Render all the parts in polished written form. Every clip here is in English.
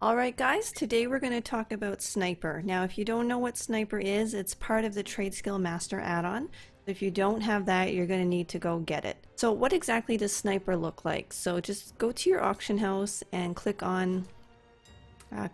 Alright guys, today we're going to talk about Sniper. Now if you don't know what Sniper is, it's part of the Trade Skill Master add-on. If you don't have that, you're going to need to go get it. So what exactly does Sniper look like? So just go to your auction house and click on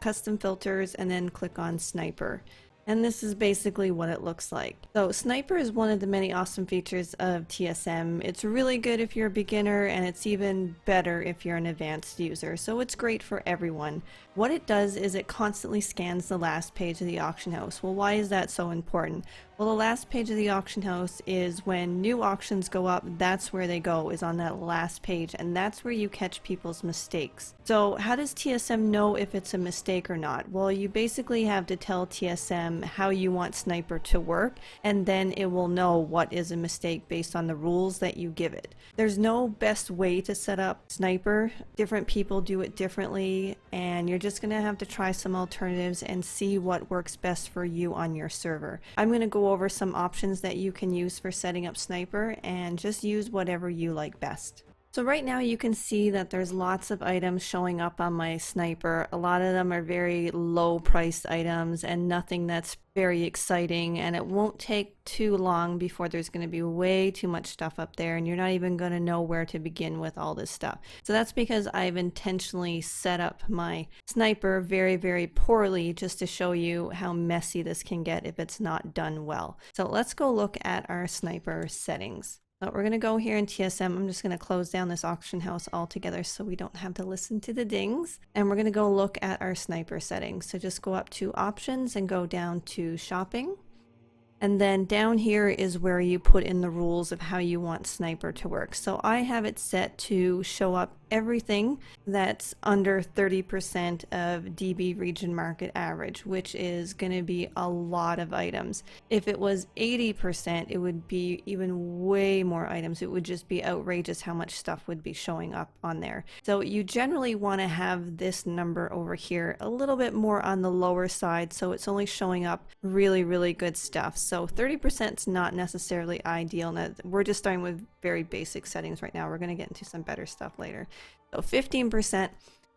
custom filters and then click on Sniper. And this is basically what it looks like. So Sniper is one of the many awesome features of TSM. It's really good if you're a beginner, and it's even better if you're an advanced user. So it's great for everyone. What it does is it constantly scans the last page of the auction house. Well, why is that so important? Well, the last page of the auction house is when new auctions go up, that's where they go, is on that last page, and that's where you catch people's mistakes. So how does TSM know if it's a mistake or not? Well, you basically have to tell TSM how you want Sniper to work, and then it will know what is a mistake based on the rules that you give it. There's no best way to set up Sniper. Different people do it differently, and you're just going to have to try some alternatives and see what works best for you on your server. I'm going to go over some options that you can use for setting up Sniper, and just use whatever you like best. So right now you can see that there's lots of items showing up on my Sniper. A lot of them are very low priced items and nothing that's very exciting, and it won't take too long before there's going to be way too much stuff up there and you're not even going to know where to begin with all this stuff. So that's because I've intentionally set up my Sniper very, very poorly, just to show you how messy this can get if it's not done well. So let's go look at our Sniper settings. So we're going to go here in TSM. I'm just going to close down this auction house altogether so we don't have to listen to the dings. And we're going to go look at our Sniper settings. So just go up to options and go down to shopping. And then down here is where you put in the rules of how you want Sniper to work. So I have it set to show up everything that's under 30% of DBRegionMarketAvg, which is going to be a lot of items. If it was 80%, it would be even way more items. It would just be outrageous how much stuff would be showing up on there. So you generally want to have this number over here a little bit more on the lower side, so it's only showing up really, really good stuff. So 30% is not necessarily ideal. Now, we're just starting with very basic settings right now. We're going to get into some better stuff later. So 15%.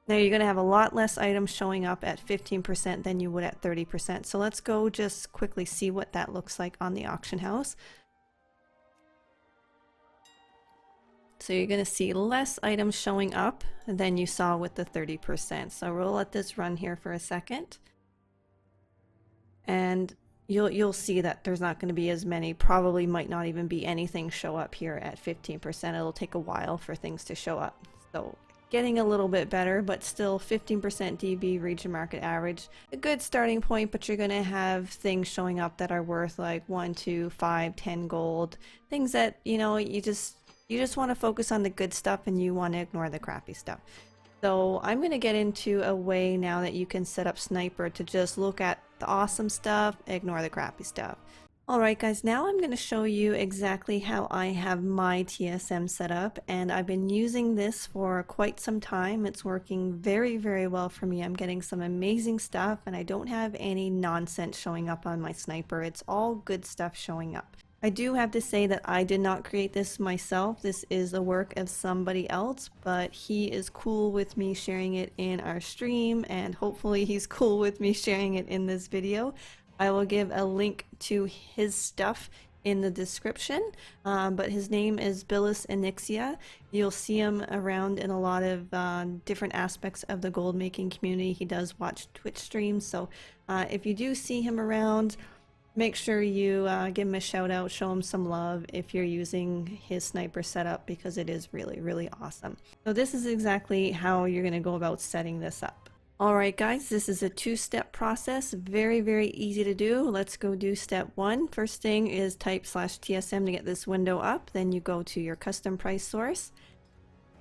Now you're going to have a lot less items showing up at 15% than you would at 30%. So let's go just quickly see what that looks like on the auction house. So you're going to see less items showing up than you saw with the 30%. So we'll let this run here for a second. And you'll see that there's not going to be as many, probably might not even be anything show up here at 15%. It'll take a while for things to show up. So getting a little bit better, but still 15% DBRegionMarketAvg. A good starting point, but you're going to have things showing up that are worth like 1, 2, 5, 10 gold. Things that, you know, you just want to focus on the good stuff and you want to ignore the crappy stuff. So I'm going to get into a way now that you can set up Sniper to just look at the awesome stuff, ignore the crappy stuff. Alright guys, now I'm going to show you exactly how I have my TSM set up, and I've been using this for quite some time. It's working very, very well for me. I'm getting some amazing stuff and I don't have any nonsense showing up on my Sniper. It's all good stuff showing up. I do have to say that I did not create this myself. This is the work of somebody else, but he is cool with me sharing it in our stream, and hopefully he's cool with me sharing it in this video. I will give a link to his stuff in the description, but his name is BilisOnyxia. You'll see him around in a lot of different aspects of the gold making community. He does watch Twitch streams, so if you do see him around, make sure you give him a shout out, show him some love if you're using his Sniper setup, because it is really, really awesome. So this is exactly how you're going to go about setting this up. Alright guys, this is a two-step process, very, very easy to do. Let's go do step one. First thing is type /TSM to get this window up. Then you go to your custom price source,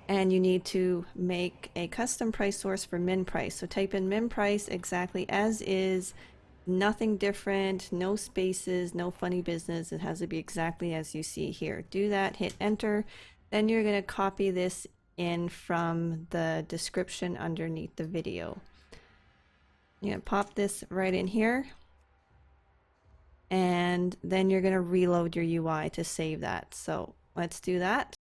and you need to make a custom price source for min price. So type in min price exactly as is. Nothing different, no spaces, no funny business. It has to be exactly as you see here. Do that, hit enter. Then you're going to copy this in from the description underneath the video. You're going to pop this right in here, and then you're going to reload your UI to save that. So let's do that.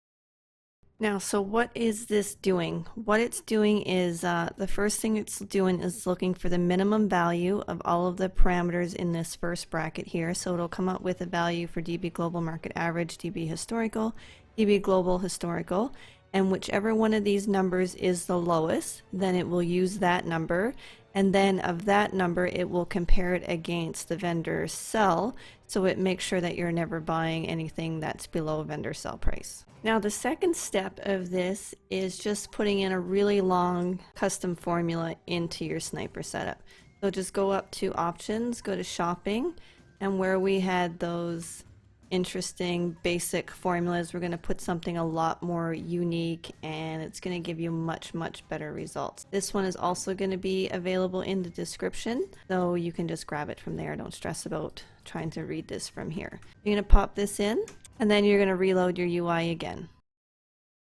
Now, so what is this doing? What it's doing is the first thing it's doing is looking for the minimum value of all of the parameters in this first bracket here. So it'll come up with a value for DBGlobalMarketAvg, DBHistorical, DBGlobalHistorical, and whichever one of these numbers is the lowest, then it will use that number. And then of that number, it will compare it against the vendor sell, so it makes sure that you're never buying anything that's below vendor sell price. Now, the second step of this is just putting in a really long custom formula into your sniper setup. So just go up to options, go to shopping, and where we had those interesting basic formulas, we're going to put something a lot more unique, and it's going to give you much better results. This one is also going to be available in the description, so you can just grab it from there. Don't stress about trying to read this from here. You're going to pop this in, and then you're going to reload your UI again.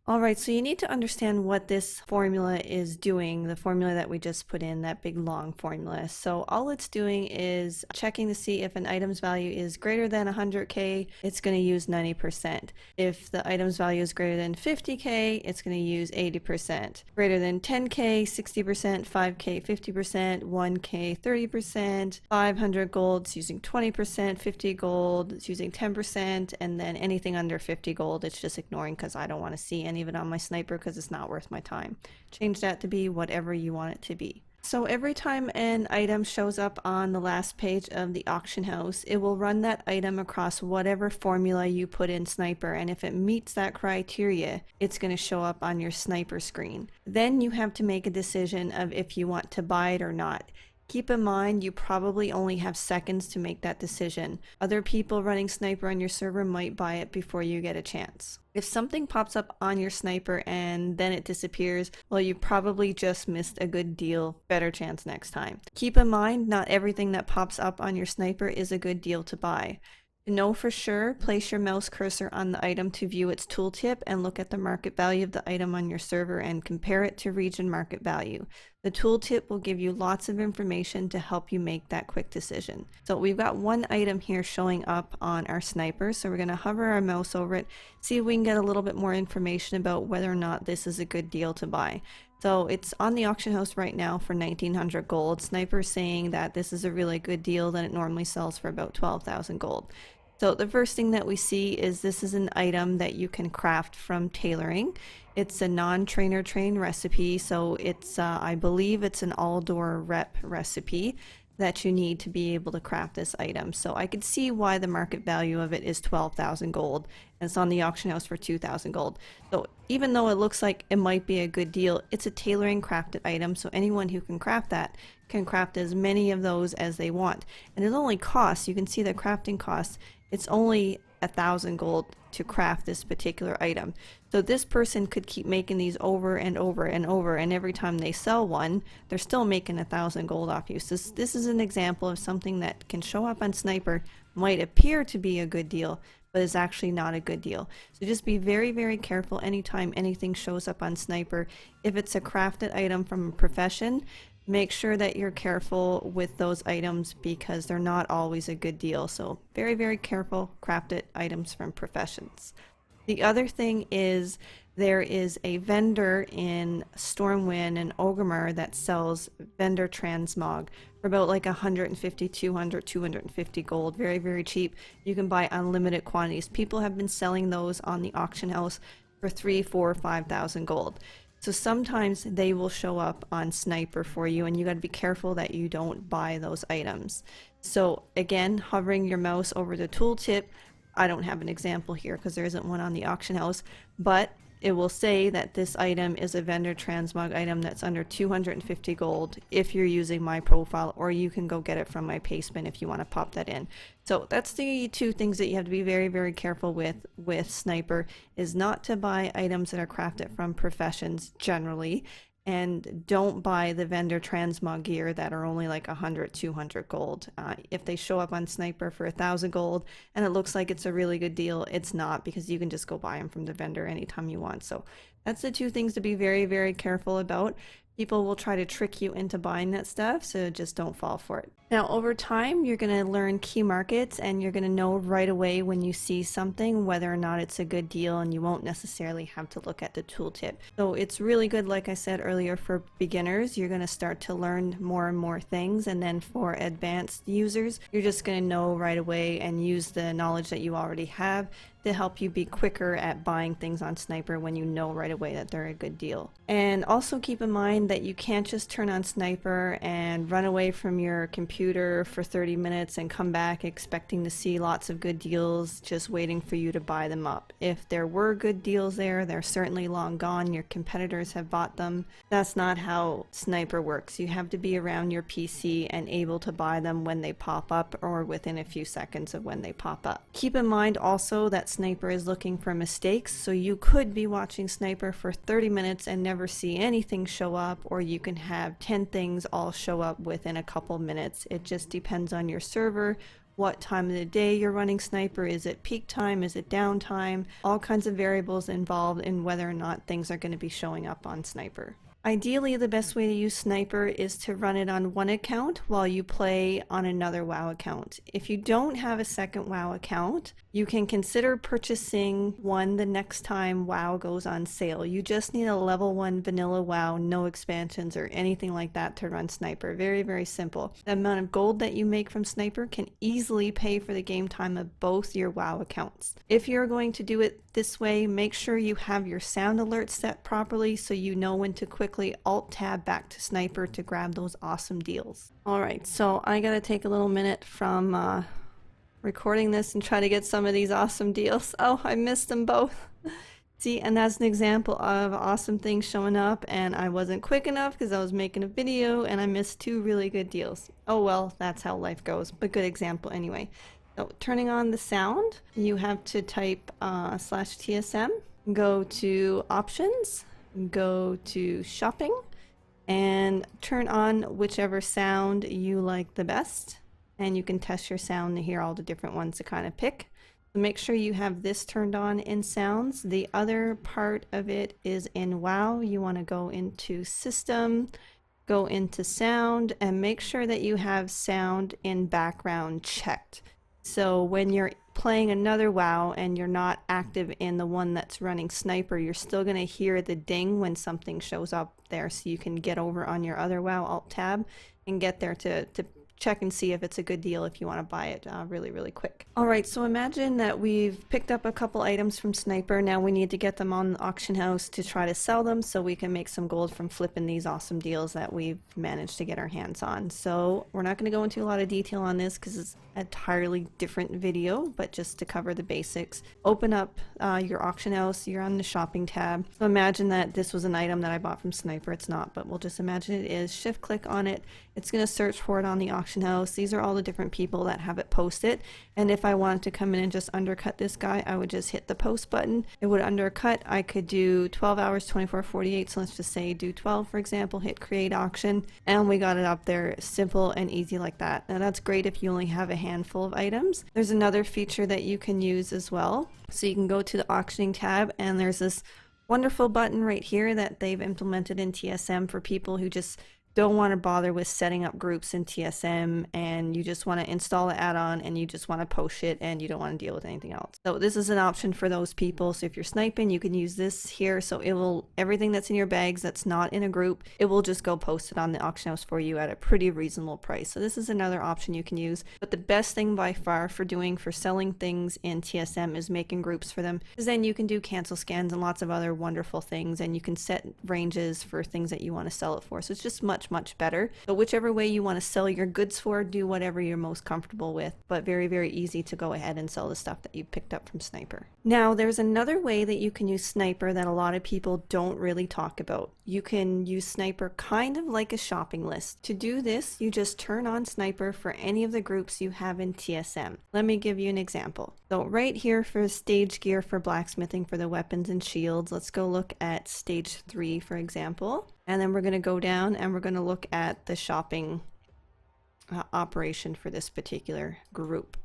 Alright, so you need to understand what this formula is doing, the formula that we just put in, that big long formula. So all it's doing is checking to see if an item's value is greater than 100k, it's going to use 90%. If the item's value is greater than 50k, it's going to use 80%. Greater than 10k, 60%, 5k, 50%, 1k, 30%, 500 gold, it's using 20%, 50 gold, it's using 10%, and then anything under 50 gold, it's just ignoring because I don't want to see any of it on my sniper because it's not worth my time. Change that to be whatever you want it to be. So every time an item shows up on the last page of the auction house, it will run that item across whatever formula you put in sniper, and if it meets that criteria, it's going to show up on your sniper screen. Then you have to make a decision of if you want to buy it or not. Keep in mind, you probably only have seconds to make that decision. Other people running sniper on your server might buy it before you get a chance. If something pops up on your sniper and then it disappears, well, you probably just missed a good deal. Better chance next time. Keep in mind, not everything that pops up on your sniper is a good deal to buy. To know for sure, place your mouse cursor on the item to view its tooltip and look at the market value of the item on your server and compare it to region market value. The tooltip will give you lots of information to help you make that quick decision. So we've got one item here showing up on our sniper, so we're going to hover our mouse over it, see if we can get a little bit more information about whether or not this is a good deal to buy. So it's on the auction house right now for 1900 gold. Sniper's saying that this is a really good deal, that it normally sells for about 12,000 gold. So the first thing that we see is this is an item that you can craft from tailoring. It's a non-trainer train recipe, so it's I believe it's an all-door rep recipe that you need to be able to craft this item. So I could see why the market value of it is 12,000 gold, and it's on the auction house for 2,000 gold. So even though it looks like it might be a good deal, it's a tailoring crafted item, so anyone who can craft that can craft as many of those as they want. And it only costs, you can see the crafting costs, it's only 1,000 gold to craft this particular item. So this person could keep making these over and over and over, and every time they sell one, they're still making 1,000 gold off you. So this is an example of something that can show up on sniper, might appear to be a good deal, but is actually not a good deal. So just be very careful anytime anything shows up on sniper. If it's a crafted item from a profession, make sure that you're careful with those items because they're not always a good deal. So very careful crafted items from professions. The other thing is there is a vendor in Stormwind and Orgrimmar that sells vendor Transmog for about like 150, 200, 250 gold. Very cheap. You can buy unlimited quantities. People have been selling those on the auction house for 3, 4, 5,000 gold. So sometimes they will show up on sniper for you, and you got to be careful that you don't buy those items. So again, hovering your mouse over the tooltip, I don't have an example here because there isn't one on the auction house, but it will say that this item is a vendor transmog item that's under 250 gold if you're using my profile, or you can go get it from my Pastebin if you want to pop that in. So that's the two things that you have to be very careful with sniper, is not to buy items that are crafted from professions generally, and don't buy the vendor transmog gear that are only like 100, 200 gold. If they show up on sniper for 1,000 gold and it looks like it's a really good deal, it's not, because you can just go buy them from the vendor anytime you want. So that's the two things to be very careful about. People will try to trick you into buying that stuff, so just don't fall for it. Now, over time, you're going to learn key markets and you're going to know right away when you see something whether or not it's a good deal, and you won't necessarily have to look at the tooltip. So it's really good, like I said earlier, for beginners. You're going to start to learn more and more things, and then for advanced users, you're just going to know right away and use the knowledge that you already have to help you be quicker at buying things on Sniper when you know right away that they're a good deal. And also keep in mind that you can't just turn on Sniper and run away from your computer for 30 minutes and come back expecting to see lots of good deals, just waiting for you to buy them up. If there were good deals there, they're certainly long gone. Your competitors have bought them. That's not how Sniper works. You have to be around your PC and able to buy them when they pop up or within a few seconds of when they pop up. Keep in mind also that Sniper is looking for mistakes, so you could be watching Sniper for 30 minutes and never see anything show up, or you can have 10 things all show up within a couple minutes. It just depends on your server, what time of the day you're running Sniper. Is it peak time? Is it downtime? All kinds of variables involved in whether or not things are going to be showing up on Sniper. Ideally, the best way to use Sniper is to run it on one account while you play on another WoW account. If you don't have a second WoW account, you can consider purchasing one the next time WoW goes on sale. You just need a level 1 vanilla WoW, no expansions or anything like that to run Sniper. Very, very simple. The amount of gold that you make from Sniper can easily pay for the game time of both your WoW accounts. If you're going to do it this way, make sure you have your sound alerts set properly so you know when to quickly Alt-Tab back to Sniper to grab those awesome deals. Alright, so I gotta take a little minute from recording this and try to get some of these awesome deals. Oh, I missed them both. See, and that's an example of awesome things showing up, and I wasn't quick enough because I was making a video and I missed 2 really good deals. Oh well, that's how life goes, but good example anyway. So turning on the sound, you have to type /TSM, go to options, go to shopping, and turn on whichever sound you like the best. And you can test your sound to hear all the different ones to kind of pick. So make sure you have this turned on in sounds. The other part of it is in WoW. You want to go into system, go into sound, and make sure that you have sound in background checked. So when you're playing another WoW and you're not active in the one that's running Sniper, you're still going to hear the ding when something shows up there, so you can get over on your other WoW Alt-Tab and get there to check and see if it's a good deal if you want to buy it really, really quick. Alright, so imagine that we've picked up a couple items from Sniper. Now we need to get them on the auction house to try to sell them so we can make some gold from flipping these awesome deals that we've managed to get our hands on. So we're not going to go into a lot of detail on this because it's an entirely different video, but just to cover the basics. Open up your auction house, you're on the shopping tab. So imagine that this was an item that I bought from Sniper. It's not, but we'll just imagine it is. Shift click on it. It's going to search for it on the auction house. These are all the different people that have it posted, and if I wanted to come in and just undercut this guy, I would just hit the post button. It would undercut. I could do 12 hours, 24, 48, so let's just say do 12 for example, hit create auction, and we got it up there, simple and easy like that. Now that's great if you only have a handful of items. There's another feature that you can use as well. So you can go to the auctioning tab, and there's this wonderful button right here that they've implemented in TSM for people who just don't want to bother with setting up groups in TSM, and you just want to install the add-on and you just want to post it and you don't want to deal with anything else. So this is an option for those people. So if you're sniping, you can use this here. So it will, everything that's in your bags that's not in a group, it will just go post it on the auction house for you at a pretty reasonable price. So this is another option you can use. But the best thing by far for selling things in TSM is making groups for them, because then you can do cancel scans and lots of other wonderful things, and you can set ranges for things that you want to sell it for. So it's just much better. So whichever way you want to sell your goods for, do whatever you're most comfortable with, but very, very easy to go ahead and sell the stuff that you picked up from Sniper. Now there's another way that you can use Sniper that a lot of people don't really talk about. You can use Sniper kind of like a shopping list. To do this, you just turn on Sniper for any of the groups you have in TSM. Let me give you an example. So right here for stage gear for blacksmithing for the weapons and shields, let's go look at stage 3 for example. And then we're going to go down and we're going to look at the shopping operation for this particular group.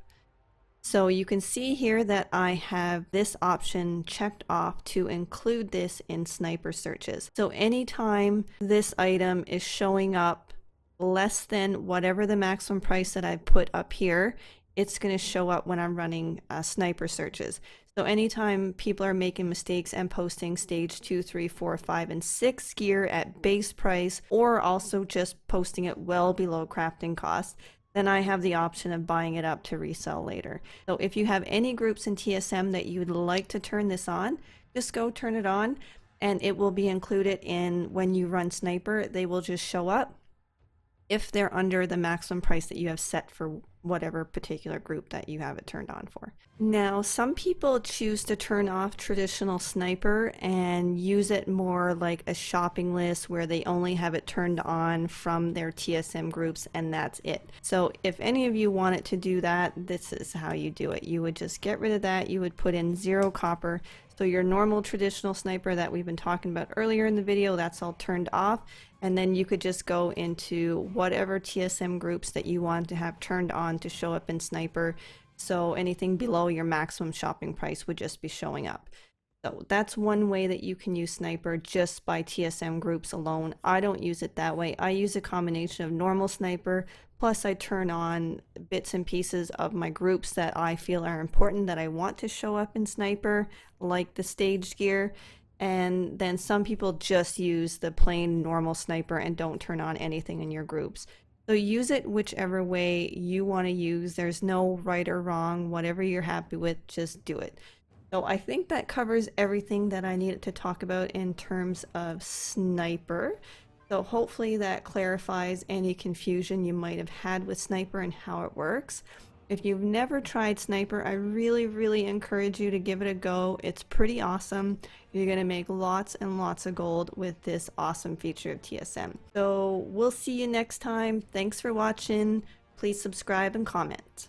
So you can see here that I have this option checked off to include this in sniper searches. So anytime this item is showing up less than whatever the maximum price that I've put up here, it's going to show up when I'm running sniper searches. So anytime people are making mistakes and posting stage 2, 3, 4, 5, and 6 gear at base price, or also just posting it well below crafting cost, then I have the option of buying it up to resell later. So if you have any groups in TSM that you would like to turn this on, just go turn it on and it will be included in when you run sniper. They will just show up if they're under the maximum price that you have set for whatever particular group that you have it turned on for. Now, some people choose to turn off traditional sniper and use it more like a shopping list where they only have it turned on from their TSM groups and that's it. So if any of you wanted to do that, this is how you do it. You would just get rid of that. You would put in 0 copper. So your normal traditional sniper that we've been talking about earlier in the video, that's all turned off. And then you could just go into whatever TSM groups that you want to have turned on to show up in sniper. So anything below your maximum shopping price would just be showing up. So that's one way that you can use sniper just by TSM groups alone. I don't use it that way. I use a combination of normal sniper, plus I turn on bits and pieces of my groups that I feel are important that I want to show up in sniper, like the staged gear. And then some people just use the plain normal sniper and don't turn on anything in your groups. So use it whichever way you want to use. There's no right or wrong. Whatever you're happy with, just do it. So I think that covers everything that I needed to talk about in terms of sniper. So hopefully that clarifies any confusion you might have had with sniper and how it works. If you've never tried sniper, I really encourage you to give it a go. It's pretty awesome. You're going to make lots and lots of gold with this awesome feature of TSM. So we'll see you next time. Thanks for watching. Please subscribe and comment.